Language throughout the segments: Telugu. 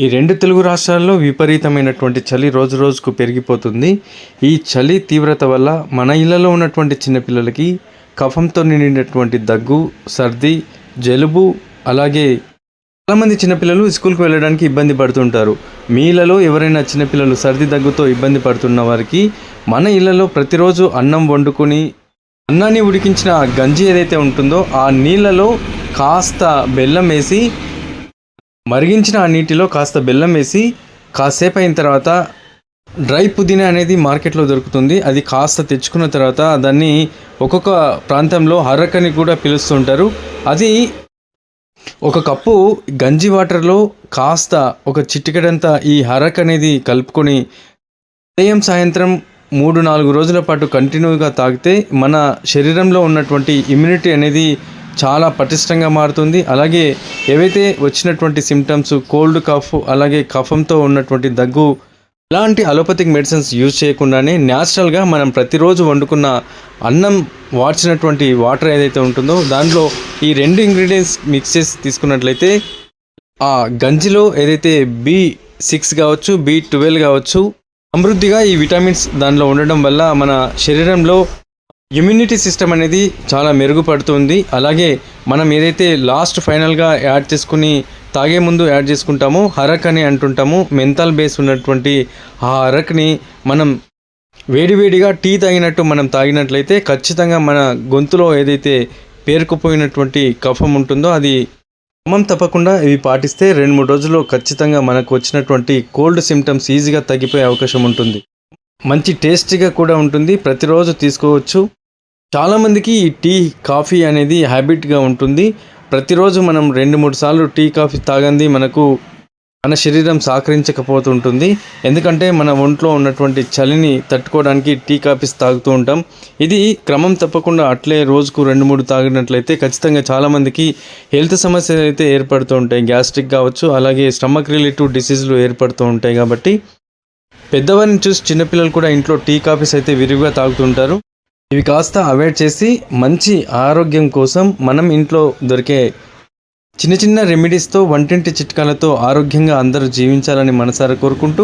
ఈ రెండు తెలుగు రాష్ట్రాల్లో విపరీతమైనటువంటి చలి రోజు రోజుకు పెరిగిపోతుంది. ఈ చలి తీవ్రత వల్ల మన ఇళ్లలో ఉన్నటువంటి చిన్నపిల్లలకి కఫంతో నిండినటువంటి దగ్గు, సర్ది, జలుబు, అలాగే చాలామంది చిన్నపిల్లలు స్కూల్కి వెళ్ళడానికి ఇబ్బంది పడుతుంటారు. మీ ఇళ్లలో ఎవరైనా చిన్నపిల్లలు సర్ది దగ్గుతో ఇబ్బంది పడుతున్న వారికి మన ఇళ్లలో ప్రతిరోజు అన్నం వండుకొని అన్నాన్ని ఉడికించిన గంజి ఏదైతే ఉంటుందో ఆ నీళ్ళలో కాస్త బెల్లం వేసి మరిగించిన ఆ నీటిలో కాస్త బెల్లం వేసి కాసేపు అయిన తర్వాత డ్రై పుదీనా అనేది మార్కెట్లో దొరుకుతుంది. అది కాస్త తెచ్చుకున్న తర్వాత దాన్ని ఒక్కొక్క ప్రాంతంలో హర్రకని కూడా పిలుస్తుంటారు. అది ఒక కప్పు గంజి వాటర్లో కాస్త ఒక చిటికెడంతా ఈ హర్రక్ అనేది కలుపుకొని ఉదయం సాయంత్రం 3-4 రోజుల పాటు కంటిన్యూగా తాగితే మన శరీరంలో ఉన్నటువంటి ఇమ్యూనిటీ అనేది చాలా పటిష్టంగా మారుతుంది. అలాగే ఏవైతే వచ్చినటువంటి సిమ్టమ్స్ కోల్డ్ కాఫ్, అలాగే కఫంతో ఉన్నటువంటి దగ్గు, ఇలాంటి అలోపతిక్ మెడిసిన్స్ యూజ్ చేయకుండానే న్యాచురల్గా మనం ప్రతిరోజు వండుకున్న అన్నం వాడ్చినటువంటి వాటర్ ఏదైతే ఉంటుందో దాంట్లో ఈ 2 ఇంగ్రీడియంట్స్ మిక్స్ చేసి తీసుకున్నట్లయితే ఆ గంజిలో ఏదైతే B6 కావచ్చు, B12 కావచ్చు, సమృద్ధిగా ఈ విటమిన్స్ దానిలో ఉండడం వల్ల మన శరీరంలో ఇమ్యూనిటీ సిస్టమ్ అనేది చాలా మెరుగుపడుతుంది. అలాగే మనం ఏదైతే లాస్ట్ ఫైనల్గా యాడ్ చేసుకుని తాగే ముందు యాడ్ చేసుకుంటామో హరక్ అని అంటుంటాము, మెంతాల్ బేస్ ఉన్నటువంటి ఆ హరక్ని మనం వేడివేడిగా టీ తాగినట్టు మనం తాగినట్లయితే ఖచ్చితంగా మన గొంతులో ఏదైతే పేరుకుపోయినటువంటి కఫం ఉంటుందో అది క్రమం తప్పకుండా ఇవి పాటిస్తే 2-3 రోజుల్లో ఖచ్చితంగా మనకు వచ్చినటువంటి కోల్డ్ సిమ్టమ్స్ ఈజీగా తగ్గిపోయే అవకాశం ఉంటుంది. మంచి టేస్టీగా కూడా ఉంటుంది. ప్రతిరోజు తీసుకోవచ్చు. చాలామందికి ఈ టీ కాఫీ అనేది హ్యాబిట్గా ఉంటుంది. ప్రతిరోజు మనం 2-3 సార్లు టీ కాఫీ తాగంది మనకు మన శరీరం సహకరించకపోతుంటుంది. ఎందుకంటే మన ఒంట్లో ఉన్నటువంటి చలిని తట్టుకోవడానికి టీ కాఫీస్ తాగుతూ ఉంటాం. ఇది క్రమం తప్పకుండా అట్లే రోజుకు 2-3 తాగినట్లయితే ఖచ్చితంగా చాలామందికి హెల్త్ సమస్యలు అయితే ఏర్పడుతూ ఉంటాయి. గ్యాస్ట్రిక్ కావచ్చు, అలాగే స్టమక్ రిలేటివ్ డిసీజులు ఏర్పడుతూ ఉంటాయి. కాబట్టి పెద్దవారిని చూసి చిన్నపిల్లలు కూడా ఇంట్లో టీ కాఫీస్ అయితే విరివిగా తాగుతుంటారు. ఇవి కాస్త అవాయిడ్ చేసి మంచి ఆరోగ్యం కోసం మనం ఇంట్లో దొరికే చిన్న చిన్న రెమెడీస్తో, వంటింటి చిట్కాలతో ఆరోగ్యంగా అందరూ జీవించాలని మనసారా కోరుకుంటూ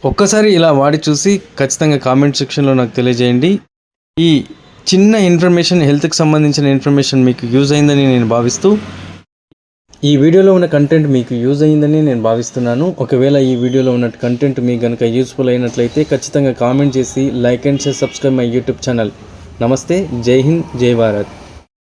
ఒక్కసారి ఇలా వాడి చూసి ఖచ్చితంగా కామెంట్ సెక్షన్లో నాకు తెలియజేయండి. ఈ చిన్న ఇన్ఫర్మేషన్, హెల్త్కి సంబంధించిన ఇన్ఫర్మేషన్ మీకు యూజ్ అయిందని నేను భావిస్తూ ఈ వీడియోలో ఉన్న కంటెంట్ మీకు యూజ్ అయిందని నేను భావిస్తున్నాను. ఒకవేళ ఈ వీడియోలో ఉన్న కంటెంట్ మీకు కనుక యూస్ఫుల్ అయినట్లయితే ఖచ్చితంగా కామెంట్ చేసి like and share, subscribe my YouTube channel. నమస్తే, జై హింద్, జై భారత్.